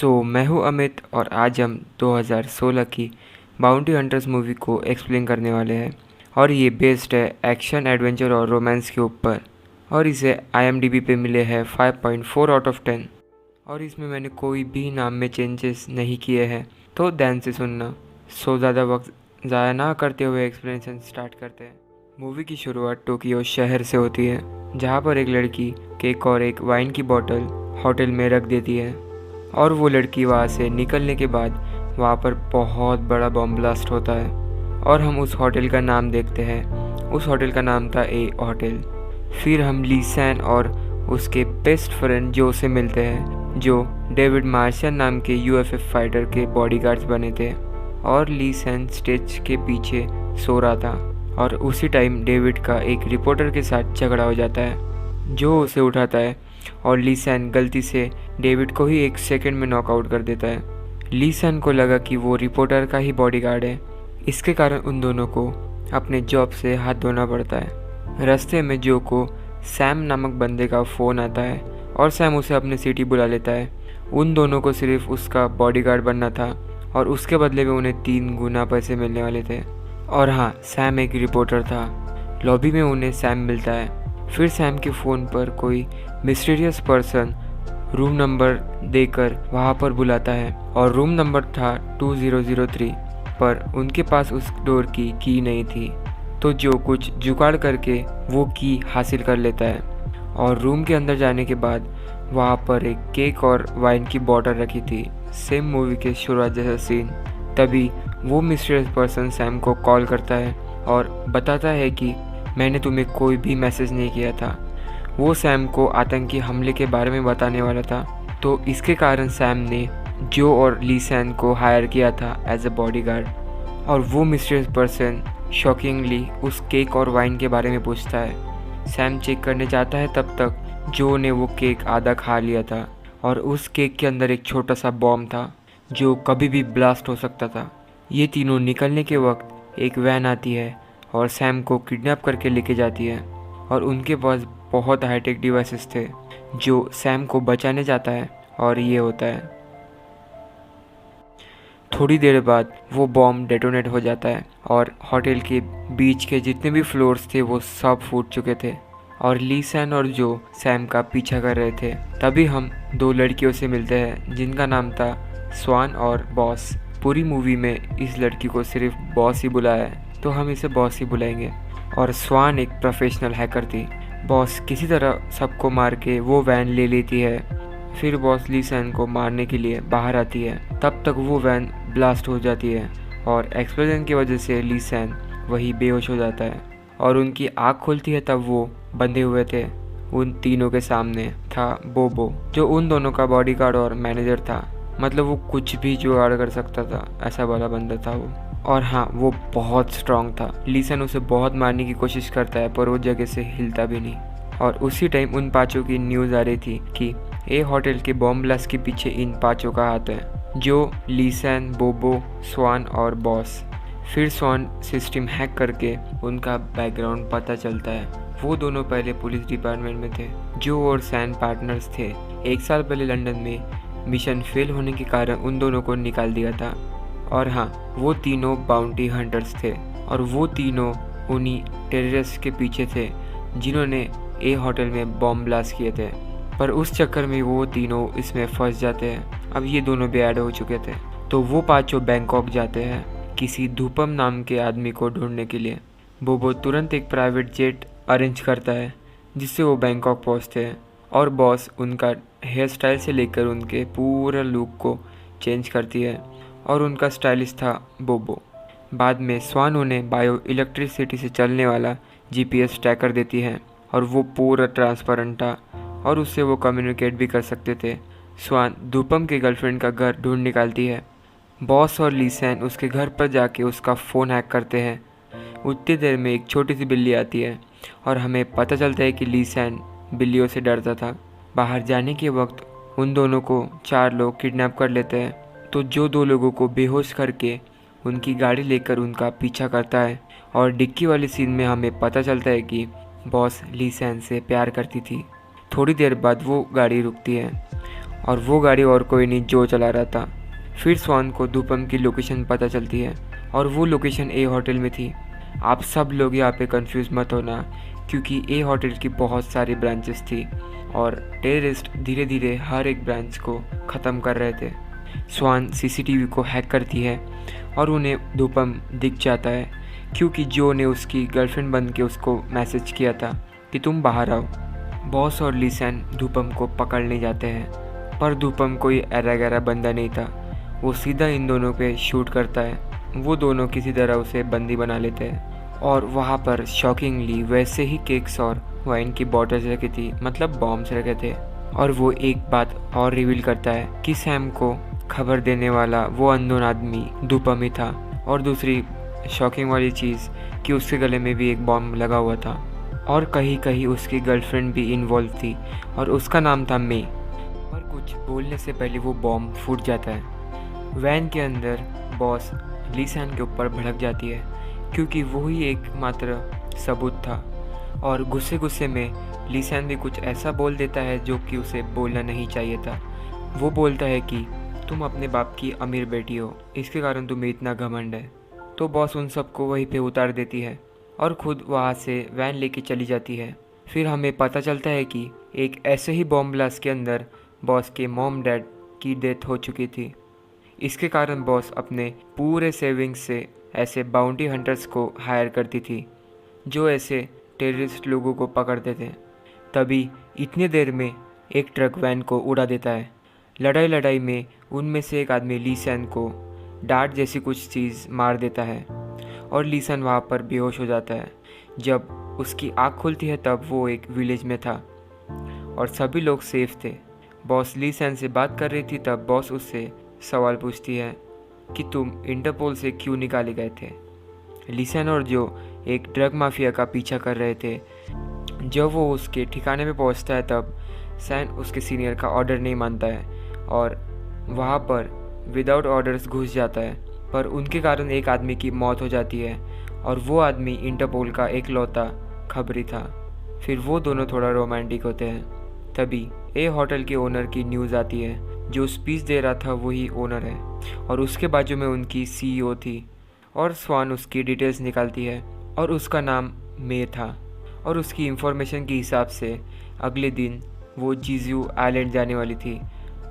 मैं हूँ अमित और आज हम 2016 की बाउंटी हंटर्स मूवी को एक्सप्लेन करने वाले हैं। और ये बेस्ड है एक्शन, एडवेंचर और रोमांस के ऊपर। और इसे IMDb पे मिले हैं 5.4 आउट ऑफ 10। और इसमें मैंने कोई भी नाम में चेंजेस नहीं किए हैं, तो ध्यान से सुनना। ज़्यादा वक्त ज़ाया ना करते हुए एक्सप्लेनेशन स्टार्ट करते हैं। मूवी की शुरुआत टोक्यो शहर से होती है, जहाँ पर एक लड़की केक और एक वाइन की बोतल होटल में रख देती है। और वो लड़की वहाँ से निकलने के बाद वहाँ पर बहुत बड़ा बम ब्लास्ट होता है और हम उस होटल का नाम देखते हैं। उस होटल का नाम था ए होटल। फिर हम ली सैन और उसके बेस्ट फ्रेंड जो से मिलते हैं, जो डेविड मार्शियन नाम के UFF फाइटर के बॉडीगार्ड्स बने थे। और ली सैन स्टेज के पीछे सो रहा था और उसी टाइम डेविड का एक रिपोर्टर के साथ झगड़ा हो जाता है, जो उसे उठाता है और ली सैन गलती से डेविड को ही 1 सेकंड में नॉकआउट कर देता है। ली सैन को लगा कि वो रिपोर्टर का ही बॉडीगार्ड है। इसके कारण उन दोनों को अपने जॉब से हाथ धोना पड़ता है। रास्ते में जो को सैम नामक बंदे का फ़ोन आता है और सैम उसे अपने सिटी बुला लेता है। उन दोनों को सिर्फ उसका बॉडीगार्ड बनना था और उसके बदले में उन्हें 3 गुना पैसे मिलने वाले थे। और हाँ, सैम एक रिपोर्टर था। लॉबी में उन्हें सैम मिलता है। फिर सैम के फ़ोन पर कोई मिस्टीरियस पर्सन रूम नंबर देकर वहाँ पर बुलाता है और रूम नंबर था 2003, पर उनके पास उस डोर की की नहीं थी। तो जो कुछ जुगाड़ करके वो की हासिल कर लेता है और रूम के अंदर जाने के बाद वहाँ पर एक केक और वाइन की बॉटल रखी थी, सेम मूवी के शुरुआत जैसा सीन। तभी वो मिस्टीरियस पर्सन सैम को कॉल करता है और बताता है कि मैंने तुम्हें कोई भी मैसेज नहीं किया था। वो सैम को आतंकी हमले के बारे में बताने वाला था। तो इसके कारण सैम ने जो और ली सैन को हायर किया था एज अ बॉडीगार्ड। और वो मिस्टीरियस पर्सन शॉकिंगली उस केक और वाइन के बारे में पूछता है। सैम चेक करने जाता है, तब तक जो ने वो केक आधा खा लिया था और उस केक के अंदर एक छोटा सा बॉम्ब था जो कभी भी ब्लास्ट हो सकता था। ये तीनों निकलने के वक्त एक वैन आती है और सैम को किडनैप करके लेके जाती है। और उनके पास बहुत हाईटेक डिवाइसेस थे जो सैम को बचाने जाता है और ये होता है। थोड़ी देर बाद वो बॉम्ब डेटोनेट हो जाता है और होटल के बीच के जितने भी फ्लोर्स थे वो सब फूट चुके थे। और ली सैन और जो सैम का पीछा कर रहे थे। तभी हम 2 लड़कियों से मिलते हैं जिनका नाम था स्वान और बॉस। पूरी मूवी में इस लड़की को सिर्फ बॉस ही बुलाया है, तो हम इसे बॉस ही बुलाएंगे। और स्वान एक प्रोफेशनल हैकर थी। बॉस किसी तरह सबको मार के वो वैन ले लेती है। फिर बॉस ली सैन को मारने के लिए बाहर आती है। तब तक वो वैन ब्लास्ट हो जाती है और एक्सप्लोजन की वजह से ली सैन वही बेहोश हो जाता है। और उनकी आँख खुलती है, तब वो बंधे हुए थे। उन तीनों के सामने था बोबो, जो उन दोनों का बॉडीगार्ड और मैनेजर था। मतलब वो कुछ भी जुगाड़ कर सकता था, ऐसा वाला बंदा था वो। और हाँ, वो बहुत स्ट्रांग था। ली सैन उसे बहुत मारने की कोशिश करता है, पर वो जगह से हिलता भी नहीं। और उसी टाइम उन 5 की न्यूज़ आ रही थी कि ए होटल के बॉम्ब ब्लास्ट के पीछे इन 5 का हाथ है, जो ली सैन, बोबो, स्वान और बॉस। फिर स्वान सिस्टम हैक करके उनका बैकग्राउंड पता चलता है। वो दोनों पहले पुलिस डिपार्टमेंट में थे। जो और सैन पार्टनर्स थे। 1 साल पहले लंदन में मिशन फेल होने के कारण उन दोनों को निकाल दिया था। और हाँ, वो तीनों बाउंटी हंटर्स थे और वो तीनों उन्हीं टेररिस्ट के पीछे थे जिन्होंने ए होटल में बॉम्ब ब्लास्ट किए थे। पर उस चक्कर में वो तीनों इसमें फंस जाते हैं। अब ये दोनों भी ऐड हो चुके थे। तो वो 5 बैंकॉक जाते हैं किसी धूपम नाम के आदमी को ढूंढने के लिए। बोबो तुरंत एक प्राइवेट जेट अरेंज करता है जिससे वो बैंकॉक पहुंचते हैं। और बॉस उनका हेयर स्टाइल से लेकर उनके पूरा लुक को चेंज करती है और उनका स्टाइलिस्ट था बोबो। बाद में स्वान उन्हें बायो इलेक्ट्रिसिटी से चलने वाला GPS ट्रैकर देती है और वो पूरा ट्रांसपेरेंट था और उससे वो कम्युनिकेट भी कर सकते थे। स्वान धूपम के गर्लफ्रेंड का घर ढूंढ निकालती है। बॉस और ली सैन उसके घर पर जाके उसका फ़ोन हैक करते हैं। उतनी देर में एक छोटी सी बिल्ली आती है और हमें पता चलता है कि ली सैन बिल्लियों से डरता था। बाहर जाने के वक्त उन दोनों को 4 लोग किडनैप कर लेते हैं। तो जो 2 लोगों को बेहोश करके उनकी गाड़ी लेकर उनका पीछा करता है। और डिक्की वाले सीन में हमें पता चलता है कि बॉस ली सैन से प्यार करती थी। थोड़ी देर बाद वो गाड़ी रुकती है और वो गाड़ी और कोई नहीं जो चला रहा था। फिर स्वान को धूपम की लोकेशन पता चलती है और वो लोकेशन ए होटल में थी। आप सब लोग यहाँ पे कंफ्यूज मत होना, क्योंकि ए होटल की बहुत सारी ब्रांचेस थी और टेररिस्ट धीरे धीरे हर एक ब्रांच को ख़त्म कर रहे थे। स्वान सीसीटीवी को हैक करती है और उन्हें धूपम दिख जाता है, क्योंकि जो ने उसकी गर्लफ्रेंड बन के उसको मैसेज किया था कि तुम बाहर आओ। बॉस और लीसैन धूपम को पकड़ने जाते हैं, पर धूपम कोई एरा गैरा बंदा नहीं था। वो सीधा इन दोनों पे शूट करता है। वो दोनों किसी तरह उसे बंदी बना लेते हैं और वहाँ पर शॉकिंगली वैसे ही केक्स और वाइन की बॉटल्स रखी थी, मतलब बॉम्ब्स रखे थे। और वो एक बात और रिवील करता है कि सैम को खबर देने वाला वो अननोन आदमी धूपम ही था। और दूसरी शॉकिंग वाली चीज़ कि उसके गले में भी एक बॉम्ब लगा हुआ था और कहीं कहीं उसकी गर्लफ्रेंड भी इन्वॉल्व थी और उसका नाम था मे। पर कुछ बोलने से पहले वो बॉम्ब फूट जाता है। वैन के अंदर बॉस लीसैन के ऊपर भड़क जाती है, क्योंकि वो ही एकमात्र सबूत था। और गुस्से गुस्से में लीसैन भी कुछ ऐसा बोल देता है जो कि उसे बोलना नहीं चाहिए था। वो बोलता है कि तुम अपने बाप की अमीर बेटी हो, इसके कारण तुम्हें इतना घमंड है। तो बॉस उन सबको वहीं पे उतार देती है और खुद वहाँ से वैन लेके चली जाती है। फिर हमें पता चलता है कि एक ऐसे ही बॉम्ब ब्लास्ट के अंदर बॉस के मॉम डैड की डेथ हो चुकी थी। इसके कारण बॉस अपने पूरे सेविंग्स से ऐसे बाउंटी हंटर्स को हायर करती थी, जो ऐसे टेररिस्ट लोगों को पकड़ते थे। तभी इतनी देर में एक ट्रक वैन को उड़ा देता है। लड़ाई में उनमें से एक आदमी लीसैन को डार्ट जैसी कुछ चीज़ मार देता है और लीसैन वहाँ पर बेहोश हो जाता है। जब उसकी आँख खुलती है तब वो एक विलेज में था और सभी लोग सेफ थे। बॉस लीसैन से बात कर रही थी, तब बॉस उससे सवाल पूछती है कि तुम इंटरपोल से क्यों निकाले गए थे। लीसैन और जो एक ड्रग माफिया का पीछा कर रहे थे। जब वो उसके ठिकाने पे पहुंचता है तब सैन उसके सीनियर का ऑर्डर नहीं मानता है और वहाँ पर विदाउट ऑर्डर्स घुस जाता है। पर उनके कारण एक आदमी की मौत हो जाती है और वो आदमी इंटरपोल का एक लौता खबरी था। फिर वो दोनों थोड़ा रोमांटिक होते हैं। तभी ए होटल के ओनर की न्यूज़ आती है। जो स्पीच दे रहा था वही ओनर है और उसके बाजू में उनकी सीईओ थी। और स्वान उसकी डिटेल्स निकालती है और उसका नाम मे था। और उसकी इंफॉर्मेशन के हिसाब से अगले दिन वो जीजू आइलैंड जाने वाली थी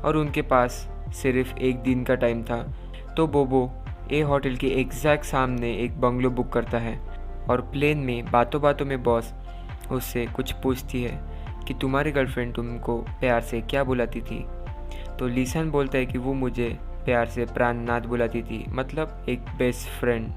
और उनके पास सिर्फ एक दिन का टाइम था। तो बोबो ए होटल के एग्जैक्ट सामने एक बंगलो बुक करता है और प्लेन में बातों बातों में बॉस उससे कुछ पूछती है कि तुम्हारी गर्लफ्रेंड तुमको प्यार से क्या बुलाती थी। तो लीसैन बोलता है कि वो मुझे प्यार से प्राणनाथ बुलाती थी, मतलब एक बेस्ट फ्रेंड।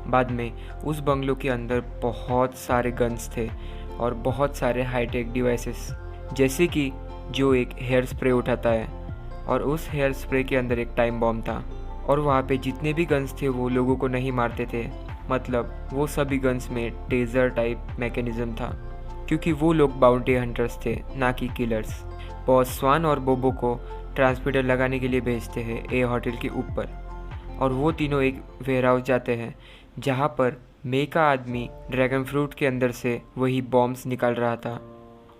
बाद में उस बंगलो के अंदर बहुत सारे गन्स थे और बहुत सारे हाईटेक डिवाइसेस, जैसे कि जो एक हेयर स्प्रे उठाता है और उस हेयर स्प्रे के अंदर एक टाइम बॉम्ब था। और वहाँ पे जितने भी गन्स थे वो लोगों को नहीं मारते थे, मतलब वो सभी गन्स में टेज़र टाइप मैकेनिज्म था, क्योंकि वो लोग बाउंटी हंटर्स थे ना कि किलर्स। बॉस स्वान और बोबो को ट्रांसमीटर लगाने के लिए भेजते हैं ए होटल के ऊपर और वो तीनों एक वेयरहाउस जाते हैं जहाँ पर मे का आदमी ड्रैगन फ्रूट के अंदर से वही बॉम्ब्स निकाल रहा था।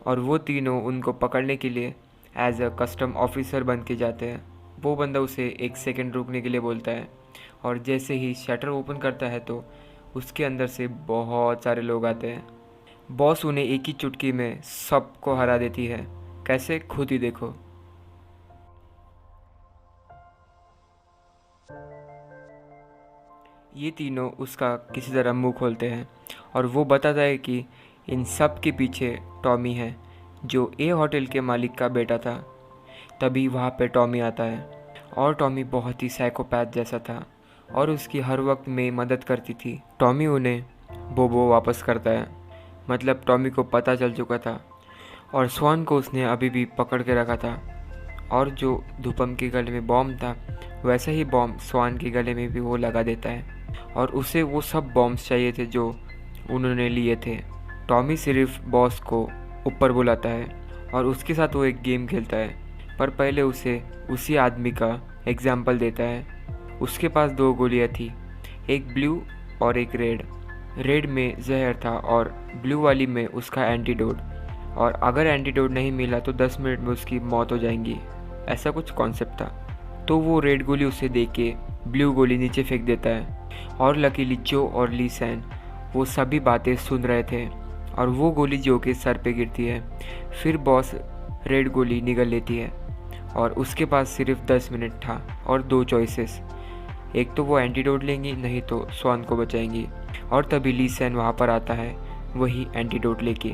और वो तीनों उनको पकड़ने के लिए एज अ कस्टम ऑफिसर बन के जाते हैं। वो बंदा उसे एक सेकंड रुकने के लिए बोलता है और जैसे ही शटर ओपन करता है तो उसके अंदर से बहुत सारे लोग आते हैं। बॉस उन्हें एक ही चुटकी में सबको हरा देती है। कैसे, खुद ही देखो। ये तीनों उसका किसी तरह मुंह खोलते हैं और वो बताता है कि इन सब के पीछे टॉमी है, जो ए होटल के मालिक का बेटा था। तभी वहाँ पे टॉमी आता है और टॉमी बहुत ही साइकोपैथ जैसा था और उसकी हर वक्त में मदद करती थी। टॉमी उन्हें बोबो वापस करता है, मतलब टॉमी को पता चल चुका था और स्वान को उसने अभी भी पकड़ के रखा था। और जो धूपम के गले में बॉम्ब था वैसा ही बॉम्ब स्वान के गले में भी वो लगा देता है और उसे वो सब बॉम्ब्स चाहिए थे जो उन्होंने लिए थे। टॉमी सिर्फ बॉस को ऊपर बुलाता है और उसके साथ वो एक गेम खेलता है, पर पहले उसे उसी आदमी का एग्जाम्पल देता है। उसके पास 2 गोलियां थी, एक ब्लू और एक रेड। रेड में जहर था और ब्लू वाली में उसका एंटीडोट, और अगर एंटीडोट नहीं मिला तो 10 मिनट में उसकी मौत हो जाएंगी। ऐसा कुछ कॉन्सेप्ट था। तो वो रेड गोली उसे देख के ब्लू गोली नीचे फेंक देता है और लकीली जो और ली सैन वो सभी बातें सुन रहे थे और वो गोली जो के सर पे गिरती है। फिर बॉस रेड गोली निगल लेती है और उसके पास सिर्फ 10 मिनट था और 2 चॉइसेस, एक तो वो एंटीडोट लेंगी नहीं तो स्वान को बचाएंगी। और तभी ली सैन वहाँ पर आता है वही एंटीडोट लेके,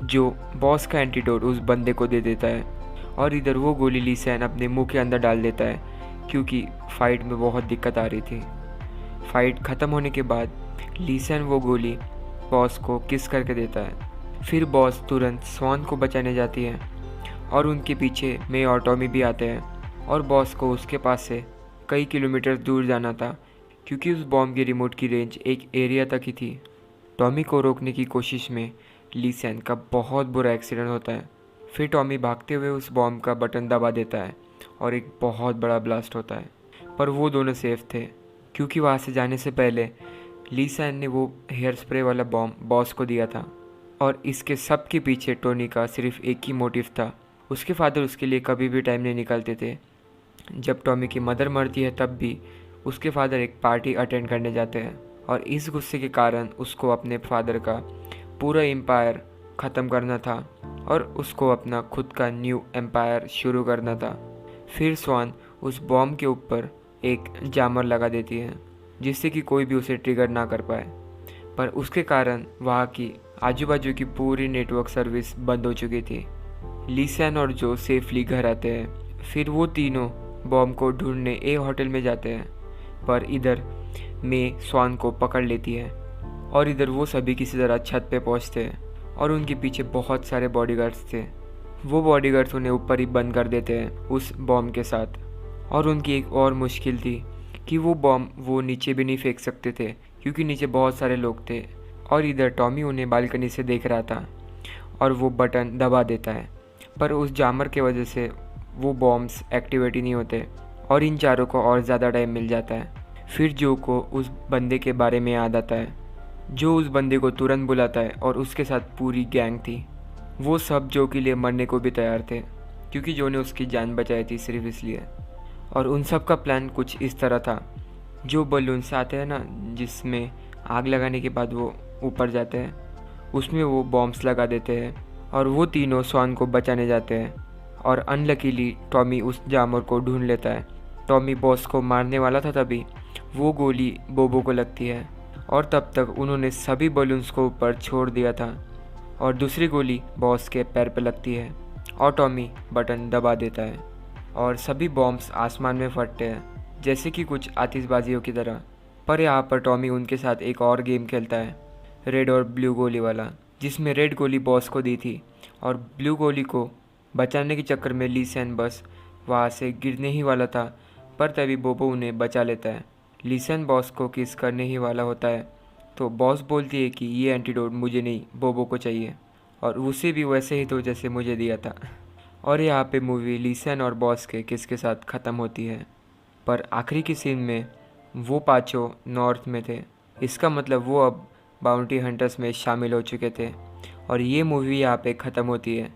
जो बॉस का एंटीडोट उस बंदे को दे देता है। और इधर वो गोली ली सैन अपने मुंह के अंदर डाल देता है क्योंकि फाइट में बहुत दिक्कत आ रही थी। फाइट ख़त्म होने के बाद ली सैन वो गोली बॉस को किस करके देता है। फिर बॉस तुरंत स्वान को बचाने जाती है और उनके पीछे मे और टॉमी भी आते हैं और बॉस को उसके पास से कई किलोमीटर दूर जाना था क्योंकि उस बॉम्ब की रिमोट की रेंज एक एरिया तक ही थी। टॉमी को रोकने की कोशिश में ली सैन का बहुत बुरा एक्सीडेंट होता है। फिर टॉमी भागते हुए उस बॉम्ब का बटन दबा देता है और एक बहुत बड़ा ब्लास्ट होता है, पर वो दोनों सेफ थे क्योंकि वहाँ से जाने से पहले ली सैन ने वो हेयर स्प्रे वाला बॉम्ब बॉस को दिया था। और इसके सब के पीछे टोनी का सिर्फ एक ही मोटिव था, उसके फादर उसके लिए कभी भी टाइम नहीं निकालते थे। जब टॉमी की मदर मरती है तब भी उसके फादर एक पार्टी अटेंड करने जाते हैं और इस गुस्से के कारण उसको अपने फादर का पूरा एम्पायर ख़त्म करना था और उसको अपना खुद का न्यू एम्पायर शुरू करना था। फिर स्वान उस बॉम्ब के ऊपर एक जामर लगा देती है जिससे कि कोई भी उसे ट्रिगर ना कर पाए, पर उसके कारण वहाँ की आजू बाजू की पूरी नेटवर्क सर्विस बंद हो चुकी थी। ली सैन और जो सेफली घर आते हैं। फिर वो तीनों बॉम्ब को ढूंढने ए होटल में जाते हैं, पर इधर मे स्वान को पकड़ लेती है और इधर वो सभी किसी तरह छत पे पहुंचते हैं और उनके पीछे बहुत सारे बॉडीगार्ड्स थे। वो बॉडीगार्ड्स उन्हें ऊपर ही बंद कर देते हैं उस बॉम्ब के साथ। और उनकी एक और मुश्किल थी कि वो बॉम्ब वो नीचे भी नहीं फेंक सकते थे क्योंकि नीचे बहुत सारे लोग थे। और इधर टॉमी उन्हें बालकनी से देख रहा था और वो बटन दबा देता है, पर उस जामर के वजह से वो बॉम्ब्स एक्टिवेट ही नहीं होते और इन चारों को और ज़्यादा टाइम मिल जाता है। फिर जो को उस बंदे के बारे में याद आता है जो उस बंदे को तुरंत बुलाता है और उसके साथ पूरी गैंग थी। वो सब जो के लिए मरने को भी तैयार थे क्योंकि जो ने उसकी जान बचाई थी सिर्फ इसलिए। और उन सब का प्लान कुछ इस तरह था, जो बलून्स आते हैं ना जिसमें आग लगाने के बाद वो ऊपर जाते हैं, उसमें वो बॉम्ब्स लगा देते हैं और वो तीनों स्वान को बचाने जाते हैं। और अनलकीली टॉमी उस जामर को ढूंढ लेता है। टॉमी बॉस को मारने वाला था तभी वो गोली बोबो को लगती है और तब तक उन्होंने सभी बलून्स को ऊपर छोड़ दिया था और दूसरी गोली बॉस के पैर पर लगती है और टॉमी बटन दबा देता है और सभी बॉम्ब्स आसमान में फटते हैं जैसे कि कुछ आतिशबाजियों की तरह। पर यहाँ पर टॉमी उनके साथ एक और गेम खेलता है, रेड और ब्लू गोली वाला, जिसमें रेड गोली बॉस को दी थी और ब्लू गोली को बचाने के चक्कर में ली सैन बस वहाँ से गिरने ही वाला था, पर तभी बोबो उन्हें बचा लेता है। ली सैन बॉस को किस करने ही वाला होता है तो बॉस बोलती है कि ये एंटीडोट मुझे नहीं बोबो को चाहिए और उसे भी वैसे ही तो जैसे मुझे दिया था। और यहाँ पे मूवी ली सैन और बॉस के किस के साथ ख़त्म होती है। पर आखिरी की सीन में वो पाँचों नॉर्थ में थे, इसका मतलब वो अब बाउंटी हंटर्स में शामिल हो चुके थे और ये मूवी यहाँ पे ख़त्म होती है।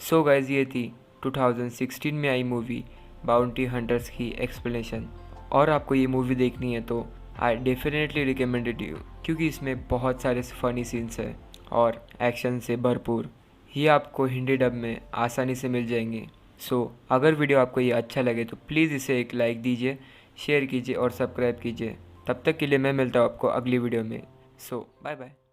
सो गाइस, ये थी 2016 में आई मूवी बाउंटी हंटर्स की एक्सप्लेनेशन। और आपको ये मूवी देखनी है तो आई डेफिनेटली रिकमेंडेड यू क्योंकि इसमें बहुत सारे फ़नी सीन्स हैं और एक्शन से भरपूर। ये आपको हिंदी डब में आसानी से मिल जाएंगे। सो अगर वीडियो आपको ये अच्छा लगे तो प्लीज़ इसे एक लाइक दीजिए, शेयर कीजिए और सब्सक्राइब कीजिए। तब तक के लिए मैं मिलता हूँ आपको अगली वीडियो में। सो बाय बाय।